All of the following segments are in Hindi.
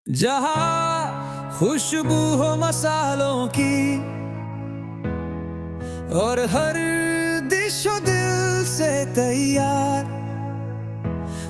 जहाँ खुशबू हो मसालों की और हर दिशो दिल से तैयार,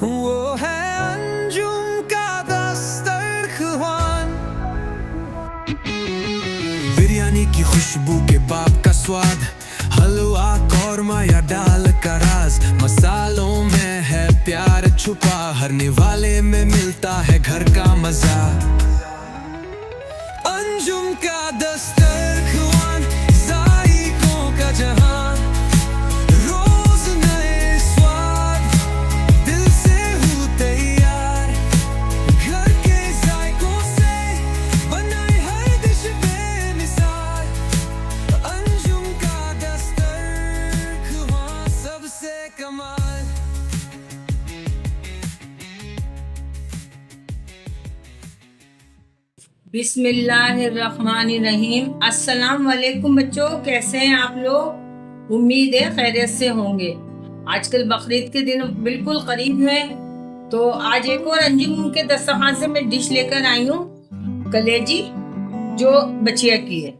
वो है अंजुम का दस्तरख्वान। बिरयानी की खुशबू के बाप का स्वाद, हलवा कौरमा या दाल का राज, मसालों में है प्यार छुपा, हर निवाले में मिलता है घर का मजा। अंजुम का दस्तरख्वान, जायकों का जहां, रोज नए स्वाद, दिल से हूँ तैयार, घर के जायकों से बनाए हर डिश बेमिसाल। अंजुम का दस्तरख्वान सबसे कमाल। बिस्मिल्लाहिर्रहमानिर्रहीम। अस्सलाम वालेकुम बच्चों, कैसे हैं आप लोग? उम्मीद है खैरियत से होंगे। आजकल बकरीद के दिन बिल्कुल करीब है, तो आज एक और अंजुम के दस्तरखान से मैं डिश लेकर आई हूँ, कलेजी, जो बचिया की है।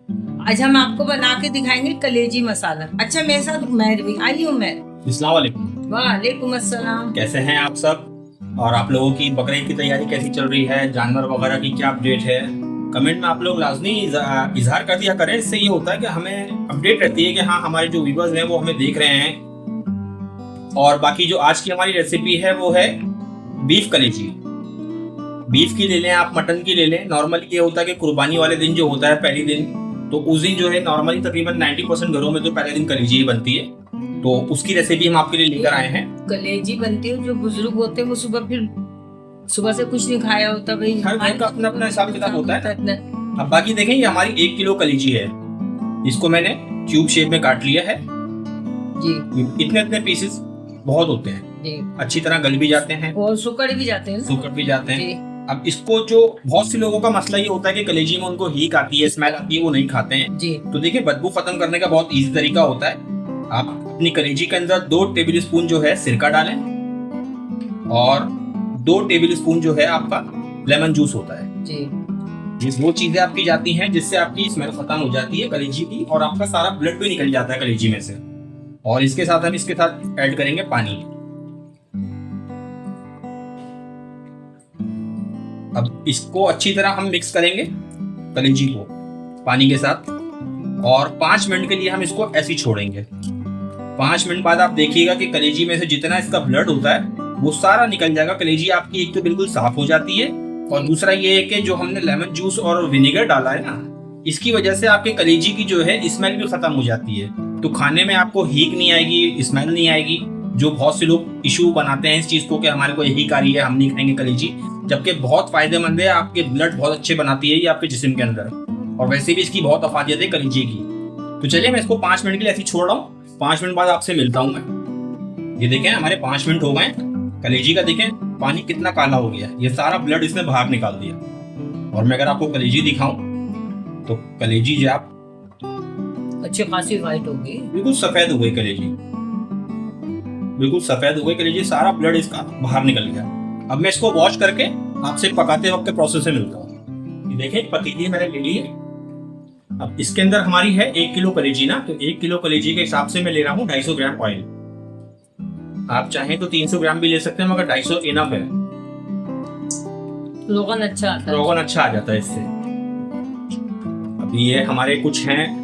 आज हम आपको बना के दिखाएंगे कलेजी मसाला। अच्छा, मेरे साथ उमैर भी आई। उमैर, अस्सलाम वालेकुम। वालेकुम अस्सलाम। कैसे हैं आप सब? और आप लोगों की बकरीद की तैयारी कैसी चल रही है? जानवर वगैरह की क्या अपडेट है? कमेंट में आप लोग लाजमी इजहार कर दिया करें। इससे ये होता है कि हमें अपडेट रहती है कि हाँ, हमारे जो व्यूअर्स हैं वो हमें देख रहे हैं। और बाकी जो आज की हमारी रेसिपी है वो है बीफ कलेजी। बीफ की ले लें आप, मटन की ले लें। नॉर्मली ये होता है कि कुर्बानी वाले दिन जो होता है पहली दिन, तो उस दिन जो है नॉर्मली तकरीबन 90% घरों में तो पहले दिन कलेजी ही बनती है। तो उसकी रेसिपी हम आपके लिए लेकर आए हैं। कलेजी बनती है, जो बुजुर्ग होते हैं वो सुबह से कुछ नहीं खाया होता भाई, हर घर का अपना अपना हिसाब किताब होता है। अब बाकी देखें, ये हमारी 1 किलो कलेजी है। इसको मैंने क्यूब शेप में काट लिया है जी। इतने इतने पीसेस बहुत होते हैं जी, अच्छी तरह गल भी जाते हैं और सुकड़ भी जाते हैं, सूखड़ भी जाते हैं। अब इसको जो बहुत से लोगों का मसला ये होता है कि कलेजी में उनको हीक आती है, स्मेल आती है, वो नहीं खाते हैं जी। तो देखिए, बदबू खत्म करने का बहुत इजी तरीका होता है। आप अपनी कलेजी के अंदर 2 टेबल स्पून जो है सिरका डालें, और 2 टेबल स्पून जो है आपका लेमन जूस होता है जी। ये 2 चीजें आपकी जाती हैं, जिससे आपकी स्मेल खत्म हो जाती है कलेजी की, और आपका सारा ब्लड भी निकल जाता है कलेजी में से। और इसके साथ हम इसके साथ ऐड करेंगे पानी। अब इसको अच्छी तरह हम मिक्स करेंगे कलेजी को पानी के साथ, और 5 मिनट के लिए हम इसको ऐसे ही छोड़ेंगे। 5 मिनट बाद आप देखिएगा कि कलेजी में से जितना इसका ब्लड होता है वो सारा निकल जाएगा। कलेजी आपकी एक तो बिल्कुल साफ हो जाती है, और दूसरा ये है कि जो हमने लेमन जूस और विनेगर डाला है ना, इसकी वजह से आपके कलेजी की जो है स्मेल भी खत्म हो जाती है। तो खाने में आपको हीक नहीं आएगी, स्मेल नहीं आएगी, जो बहुत से लोग इशू बनाते हैं इस चीज को कि हमारे को हीक आ रही है, हम नहीं खाएंगे कलेजी, जबकि बहुत फायदेमंद है। आपके ब्लड बहुत अच्छे बनाती है ये आपके जिस्म के अंदर, और वैसे भी इसकी बहुत अफादियत है कलेजी की। तो चलिए, मैं इसको 5 मिनट के लिए ऐसे छोड़ रहा हूँ। 5 मिनट बाद आपसे मिलता हूँ मैं। ये देखें, हमारे 5 मिनट हो गए। कलेजी का देखें पानी कितना काला हो गया, ये सारा ब्लड इसने बाहर निकाल दिया। और मैं अगर आपको कलेजी दिखाऊं तो कलेजी जो आप अच्छी खासी वाइट होगी, बिल्कुल सफेद हो गई कलेजी, बिल्कुल सफेद हो गई कलेजी, सारा ब्लड इसका बाहर निकल गया। अब मैं इसको वॉश करके आपसे पकाते वक्त के प्रोसेस से मिलता हूँ। ये देखें, पतीली मैंने ले ली है। अब इसके अंदर हमारी है 1 किलो कलेजी ना, तो 1 किलो कलेजी के हिसाब से मैं ले रहा हूँ 250 ग्राम ऑयल। आप चाहें तो 300 ग्राम भी ले सकते हैं, मगर 250 इनफ है। रोगन अच्छा आता है, रोगन अच्छा आ जाता है इससे। अब ये हमारे कुछ हैं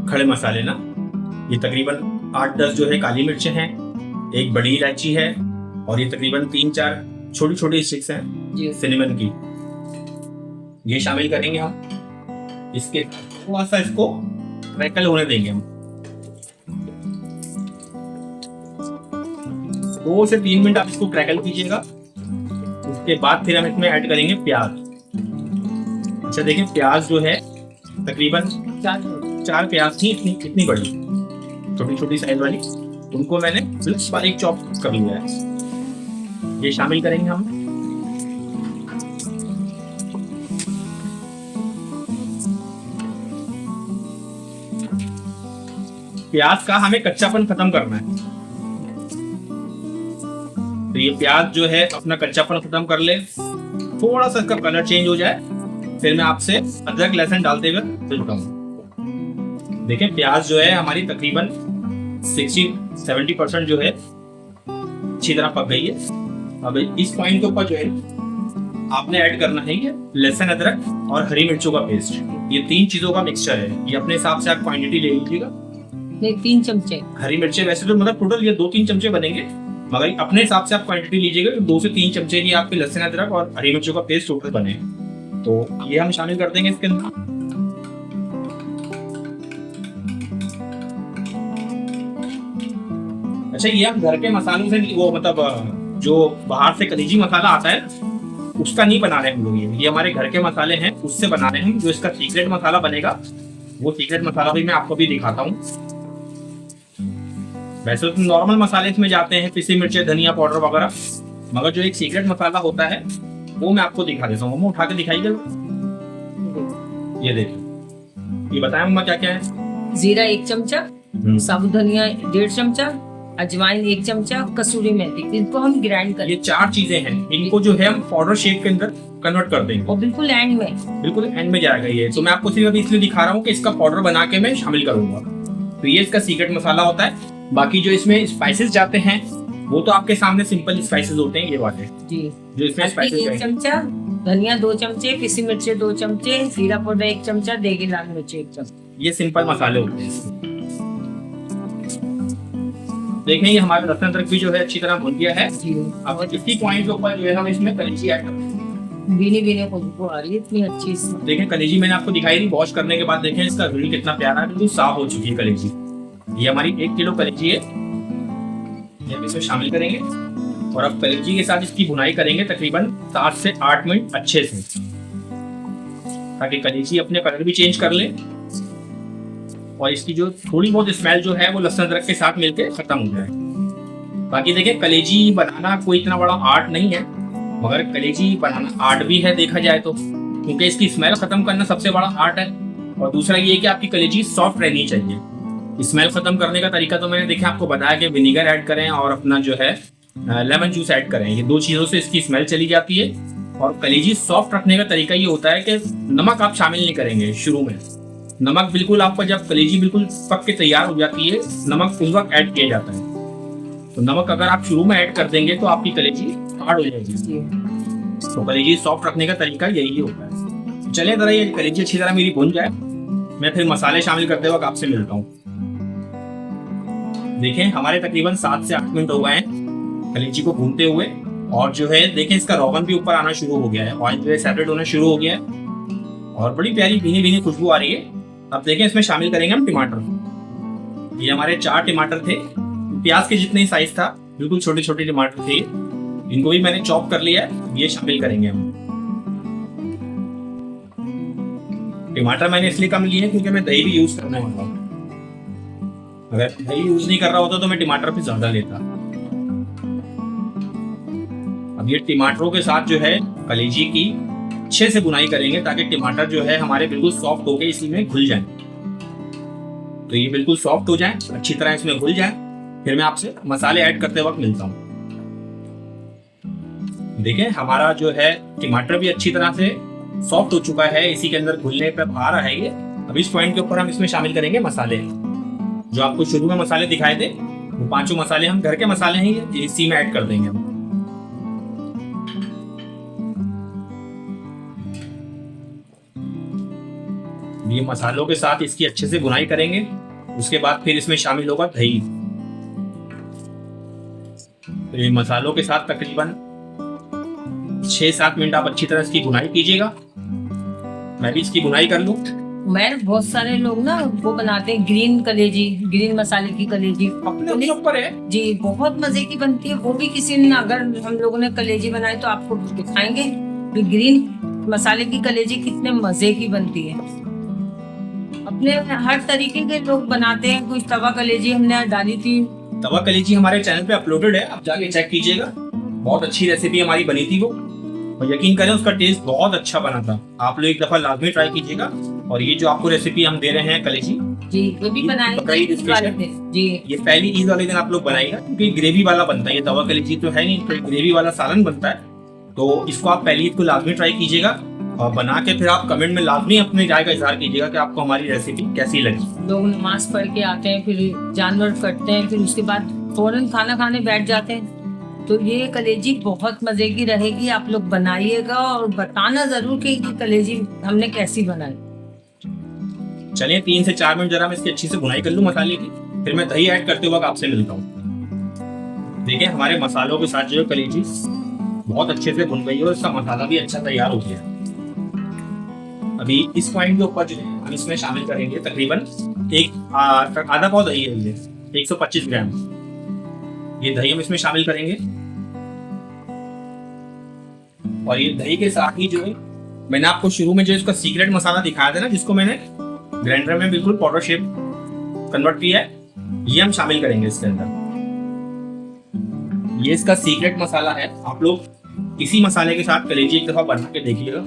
खड़े मसाले ना, ये तकरीबन 8-10 जो है काली मिर्चें हैं, 1 बड़ी इलायची है, और ये तकरीबन 3-4 छोटी छोटी स्टिक्स हैं सिनेमन की, ये शामिल करेंगे हम। इसके थोड़ा सा इसको क्रैकल होने देंगे हम। 2 से 3 मिनट आप इसको क्रैकल कीजिएगा। उसके बाद फिर हम इसमें ऐड करेंगे प्याज। अच्छा देखिए, प्याज जो है तकरीबन 4 प्याज थी, इतनी बड़ी छोटी छोटी साइज वाली, उनको मैंने बिल्कुल बारीक चॉप कर लिया है। ये शामिल करेंगे हम। प्याज का हमें कच्चापन खत्म करना है, तो ये प्याज जो है अपना कच्चापन खत्म कर ले। थोड़ा सा इसका कलर चेंज हो जाए, फिर मैं आपसे अदरक लहसुन डालते हुए मिलता हूँ। देखिए प्याज जो है हमारी तकरीबन 60-70% जो है अच्छी तरह पक गई है। अब इस पॉइंट के ऊपर जो है आपने ऐड करना है ये लहसुन, अदरक और हरी मिर्चों का पेस्ट। ये 3 चीजों का मिक्सचर है। ये अपने हिसाब से आप क्वांटिटी ले लीजिएगा। 3 चमचे हरी मिर्चें वैसे तो मतलब टोटल ये 2-3 चमचे बनेंगे, मगर अपने हिसाब से आप क्वांटिटी लीजिएगा। 2 से 3 चमचे ही आपके लहसुन, अदरक और हरी मिर्चों का पेस्ट टोटल बने। तो ये हम शामिल कर देंगे इसके अंदर। अच्छा, ये हम घर के मसालों से वो मतलब जो बाहर से कलेजी मसाला आता है उसका नहीं बना रहे हम लोग। ये हमारे घर के मसाले हैं, उससे बना रहे हैं। जो इसका सीक्रेट मसाला बनेगा वो सीक्रेट मसाला भी मैं आपको भी दिखाता हूँ। वैसे तो नॉर्मल मसाले इसमें जाते हैं, पिसी मिर्ची, धनिया पाउडर वगैरह, मगर जो एक सीक्रेट मसाला होता है वो मैं आपको दिखा देता हूँ। उठा के दिखाइए। ये देखिए, ये बताएं मम्मा क्या क्या है। जीरा 1 चमचा, साबुत धनिया 1.5 चमचा, अजवाइन 1 चमचा, कसूरी मेथी। इनको हम ग्राइंड करेंगे। ये 4 चीजें हैं। इनको जो है हम पाउडर शेप के अंदर कन्वर्ट कर देंगे और बिल्कुल एंड में जाएगा ये। तो मैं आपको सिर्फ अभी इसलिए दिखा रहा हूँ कि इसका पाउडर बना के मैं शामिल करूंगा। तो ये इसका सीक्रेट मसाला होता है। बाकी जो इसमें स्पाइसेस जाते हैं वो तो आपके सामने सिंपल स्पाइसेस होते हैं, ये वाले जी। जो इसमें स्पाइसेस 1 चमचा, धनिया 2 चमचे, पिसी मिर्ची 2 चमचे, जीरा पाउडर 1 चमचा, देगी लाल मिर्च 1 चमचा। ये सिंपल मसाले होते हैं। देखें ये हमारा लहसुन अदरक भी जो है अच्छी तरह भुन गया है। अब इसी पॉइंट के ऊपर जो है हम इसमें कलेजी ऐड करेंगे। भीनी खुशबू आ रही है इतनी अच्छी। देखें कलेजी मैंने आपको दिखाई थी, वॉश करने के बाद देखें इसका ग्रिल कितना प्यारा है, बिल्कुल साफ हो चुकी है कलेजी। ये हमारी 1 किलो कलेजी है, ये इसमें शामिल करेंगे। और अब कलेजी के साथ इसकी भुनाई करेंगे तकरीबन 7 से 8 मिनट अच्छे से, ताकि कलेजी अपने कलर भी चेंज कर ले और इसकी जो थोड़ी बहुत स्मेल जो है वो लहसुन अदरक के साथ मिलके खत्म हो जाए। बाकी देखिए कलेजी बनाना कोई इतना बड़ा आर्ट नहीं है, मगर कलेजी बनाना आर्ट भी है देखा जाए तो, क्योंकि इसकी स्मेल खत्म करना सबसे बड़ा आर्ट है। और दूसरा ये कि आपकी कलेजी सॉफ्ट रहनी चाहिए। स्मेल खत्म करने का तरीका तो मैंने देखे आपको बताया कि विनीगर ऐड करें और अपना जो है लेमन जूस ऐड करें। ये 2 चीज़ों से इसकी स्मेल चली जाती है। और कलेजी सॉफ्ट रखने का तरीका ये होता है कि नमक आप शामिल नहीं करेंगे शुरू में। नमक बिल्कुल आपका जब कलेजी बिल्कुल पक के तैयार हो जाती है, नमक उस वक्त ऐड किया जाता है। तो नमक अगर आप शुरू में ऐड कर देंगे तो आपकी कलेजी हार्ड हो जाएगी। तो कलेजी सॉफ्ट रखने का तरीका यही होता है। चलिए जरा ये कलेजी अच्छी तरह मेरी भुन जाए, मैं फिर मसाले शामिल करते वक्त आपसे मिलता हूँ। देखें हमारे तकरीबन 7 से 8 मिनट हो गए हैं कलेजी को भूनते हुए। और जो है देखें इसका रोगन भी ऊपर आना शुरू हो गया है, ऑयल जो है सेपरेट होना शुरू हो गया है और बड़ी प्यारी भीनी खुशबू आ रही है। अब देखें इसमें शामिल करेंगे हम टमाटर। ये हमारे 4 टमाटर थे, प्याज के जितने ही साइज था, बिल्कुल छोटे छोटे टमाटर थे। इनको भी मैंने चॉप कर लिया है, ये शामिल करेंगे हम। टमाटर मैंने इसलिए कम लिए हैं क्योंकि मैं दही भी यूज करने वाला हूँ। अगर दही यूज नहीं कर रहा होता तो मैं टमाटर भी ज्यादा लेता। अब ये टमाटरों के साथ जो है कलेजी की अच्छे से बुनाई करेंगे ताकि टमाटर जो है हमारे बिल्कुल सॉफ्ट होके इसी में घुल जाए। तो ये बिल्कुल सॉफ्ट हो जाए, अच्छी तरह इसमें घुल जाए, फिर मैं आपसे मसाले ऐड करते वक्त मिलता हूँ। देखें हमारा जो है टमाटर भी अच्छी तरह से सॉफ्ट हो चुका है, इसी के अंदर घुलने पर आ रहा है ये। अब इस पॉइंट के ऊपर हम इसमें शामिल करेंगे मसाले। जो आपको शुरू में मसाले दिखाए थे वो 5 मसाले हम घर के मसाले हैं, ये इसी में ऐड कर देंगे हम। ये मसालों के साथ इसकी अच्छे से बुनाई करेंगे। उसके बाद फिर इसमें शामिल होगा दही। तो ये मसालों के साथ तकरीबन 6-7 मिनट आप अच्छी तरह इसकी बुनाई कीजिएगा। मैं भी इसकी बुनाई कर लूं। मैं बहुत सारे लोग ना वो बनाते हैं ग्रीन कलेजी, ग्रीन मसाले की कलेजी अपने ऊपर है जी, बहुत मजे की बनती है वो भी। किसी ने अगर हम लोगों ने कलेजी बनाई तो आपको दिखाएंगे कि ग्रीन मसाले की कलेजी कितने मजे की बनती है। अपने हर तरीके के लोग बनाते हैं। कुछ तवा कलेजी हमने डाली थी, तवा कलेजी हमारे चैनल पे अपलोडेड है, आप जाके चेक कीजिएगा। बहुत अच्छी रेसिपी हमारी बनी थी वो, और यकीन करें उसका टेस्ट बहुत अच्छा बना था। आप लोग एक दफा लाजमी ट्राई कीजिएगा। और ये जो आपको रेसिपी हम दे रहे हैं कलेजी जी, वो भी बनाएंगे जी। ये पहली ईद वाले दिन आप लोग बनाइएगा, क्योंकि ग्रेवी वाला बनता है। ये तवा कलेजी तो है नहीं, तो ग्रेवी वाला सालन बनता है। तो इसको आप पहली ईद को लाजमी ट्राई कीजिएगा और बना के फिर आप कमेंट में लाजमी अपनी राय का इजहार कीजिएगा कि आपको हमारी रेसिपी कैसी लगी। लोग नमाज पढ़ के आते हैं, फिर जानवर कटते हैं, फिर उसके बाद फौरन खाना खाने बैठ जाते हैं। तो ये कलेजी बहुत मज़े की रहेगी, आप लोग बनाइएगा और बताना ज़रूर कि ये कलेजी हमने कैसी बनाई। चलिए 3 से 4 मिनट जरा मैं इसकी अच्छी से भुनाई कर लूँ मसाले की, फिर मैं दही ऐड करते वक्त आपसे मिलता हूँ। देखिए हमारे मसालों के साथ जो कलेजी बहुत अच्छे से भुन गई है और इसका मसाला भी अच्छा तैयार हो गया। अभी इस पॉइंट के ऊपर जो है हम इसमें शामिल करेंगे तकरीबन आधा पाव दही है, ये 125 ग्राम ये दही हम इसमें शामिल करेंगे। और ये दही के साथ ही जो है मैंने आपको शुरू में जो इसका सीक्रेट मसाला दिखाया था ना, जिसको मैंने ग्राइंडर में बिल्कुल पाउडर शेप कन्वर्ट किया है, ये हम शामिल करेंगे इसके अंदर। ये इसका सीक्रेट मसाला है। आप लोग इसी मसाले के साथ कलेजी एक दफा बना के देखिएगा,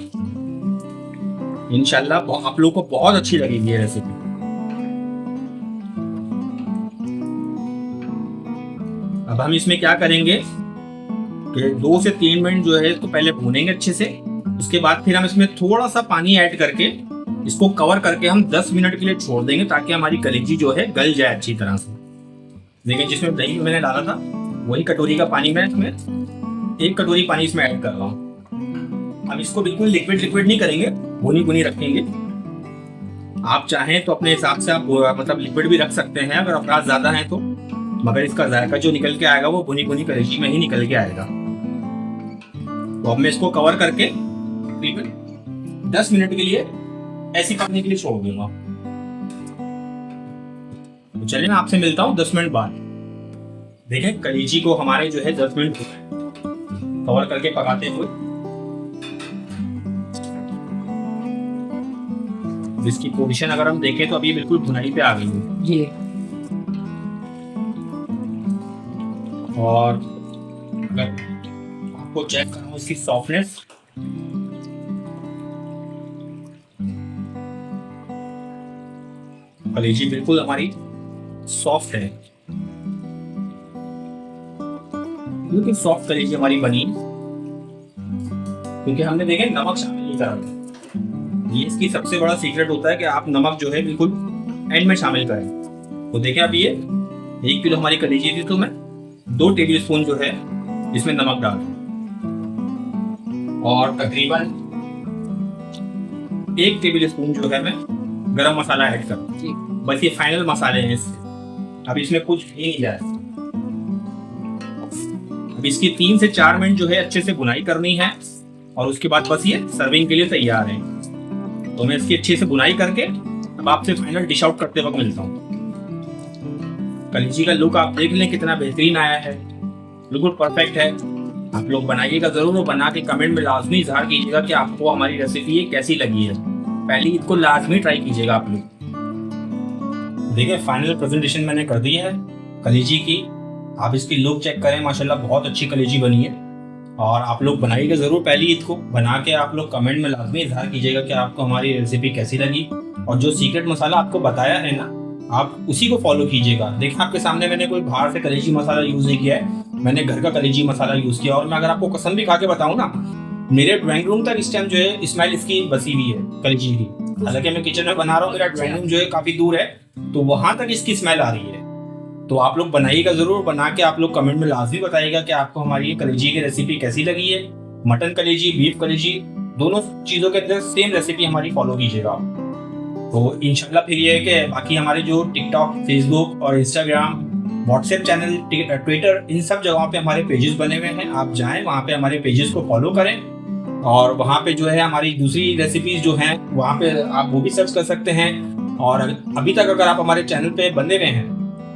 इंशाल्लाह आप लोगों को बहुत अच्छी लगेगी ये रेसिपी। अब हम इसमें क्या करेंगे कि 2 से 3 मिनट जो है इसको पहले भूनेंगे अच्छे से। उसके बाद फिर हम इसमें थोड़ा सा पानी ऐड करके इसको कवर करके हम 10 मिनट के लिए छोड़ देंगे ताकि हमारी कलेजी जो है गल जाए अच्छी तरह से। देखिए जिसमें दही मैंने डाला था वही कटोरी का पानी मैं इसमें 1 कटोरी पानी इसमें ऐड कर रहा हूँ। हम इसको बिल्कुल लिक्विड नहीं करेंगे, भुनी रखेंगे। आप चाहें तो अपने हिसाब से आप मतलब लिक्विड भी रख सकते हैं अगर अफराद ज्यादा हैं तो, मगर इसका जायका जो निकल के आएगा वो भुनी कलेजी में ही निकल के आएगा। तो अब मैं इसको कवर करके तकरीबन 10 मिनट के लिए ऐसी पकने के लिए छोड़ दूंगा। तो चलिए मैं आपसे मिलता हूँ 10 मिनट बाद। देखें कलेजी को हमारे जो है 10 मिनट कवर करके पकाते हुए। इसकी पोजीशन अगर हम देखें तो अभी बिल्कुल भुनाई पे आ गई है जी। और आपको चेक करूं इसकी सॉफ्टनेस, कलेजी बिल्कुल हमारी सॉफ्ट है, बिल्कुल सॉफ्ट कलेजी हमारी बनी क्योंकि हमने देखे नमक शामिल नहीं करा। ये इसकी सबसे बड़ा सीक्रेट होता है कि आप नमक जो है बिल्कुल एंड में शामिल करें। तो देखें अब ये 1 किलो हमारी कलेजी थी तो मैं 2 टेबल स्पून जो है इसमें नमक डाल और तकरीबन 1 टेबल स्पून जो है मैं गरम मसाला ऐड करूँ। बस ये फाइनल मसाले हैं इससे, अब इसमें कुछ भी नहीं जाए। अब इसकी 3 से 4 मिनट जो है अच्छे से भुनाई करनी है और उसके बाद बस ये सर्विंग के लिए तैयार है। तो मैं इसकी अच्छे से भुनाई करके अब आपसे फाइनल डिश आउट करते वक्त मिलता हूँ। कलेजी का लुक आप देख लें कितना बेहतरीन आया है, बिल्कुल परफेक्ट है। आप लोग बनाइएगा जरूर और बना के कमेंट में लाजमी इजहार कीजिएगा कि आपको हमारी रेसिपी ये कैसी लगी है। पहली इसको लाजमी ट्राई कीजिएगा आप लोग। देखिए फाइनल प्रेजेंटेशन मैंने कर दी है कलेजी की, आप इसकी लुक चेक करें, माशाल्लाह बहुत अच्छी कलेजी बनी है। और आप लोग बनाइएगा ज़रूर पहली ईद को, बना के आप लोग कमेंट में लाजमी इजहार कीजिएगा कि आपको हमारी रेसिपी कैसी लगी। और जो सीक्रेट मसाला आपको बताया है ना, आप उसी को फॉलो कीजिएगा। देखिए आपके सामने मैंने कोई बाहर से कलेजी मसाला यूज़ नहीं किया है, मैंने घर का कलेजी मसाला यूज़ किया। और मैं अगर आपको कसम भी खा के बताऊँ ना, मेरे ड्राइंग रूम तक इस टाइम जो है स्मेल इसकी बसी हुई है कलेजी की। हालांकि मैं किचन में बना रहा हूँ, मेरा ड्राइंग रूम जो है काफ़ी दूर है, तो वहाँ तक इसकी स्मेल आ रही है। तो आप लोग बनाइएगा ज़रूर, बना के आप लोग कमेंट में लाजमी बताइएगा कि आपको हमारी ये कलेजी की रेसिपी कैसी लगी है। मटन कलेजी, बीफ कलेजी, दोनों चीज़ों के अंदर सेम रेसिपी हमारी फॉलो कीजिएगा। तो इंशाल्लाह फिर ये है कि बाकी हमारे जो टिकटॉक, फेसबुक और इंस्टाग्राम, व्हाट्सएप चैनल, ट्विटर, इन सब जगहों पे हमारे पेजेस बने हुए हैं। आप जाएं वहाँ पे हमारे पेजेस को फॉलो करें और वहाँ पे जो है हमारी दूसरी रेसिपीज जो हैं वहाँ पे आप वो भी सर्च कर सकते हैं। और अभी तक अगर आप हमारे चैनल पे बने हुए हैं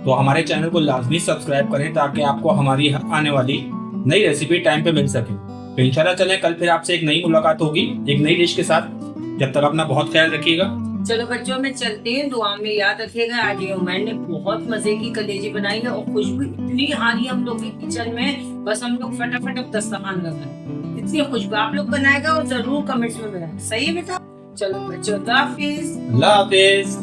तो हमारे चैनल को लाजमी सब्सक्राइब करें ताकि आपको हमारी आने वाली नई रेसिपी टाइम पे मिल सके। तो इंशाल्लाह चलें कल फिर आपसे एक नई मुलाकात होगी एक नई डिश के साथ। जब तक अपना बहुत ख्याल रखिएगा। चलो बच्चों मैं चलती हूँ, दुआ में याद रखिएगा। आज ये मैंने बहुत मजे की कलेजी बनाई है और खुशबू इतनी आ रही है हम लोग के किचन में, बस हम लोग फटाफट अब दस्तरखान लगा है, इतनी खुशबू। आप लोग बनाएगा और जरूर कमेंट्स में बताएं। सही है बेटा? चलो बच्चों, अल्लाह हाफिज। अल्लाह हाफिज।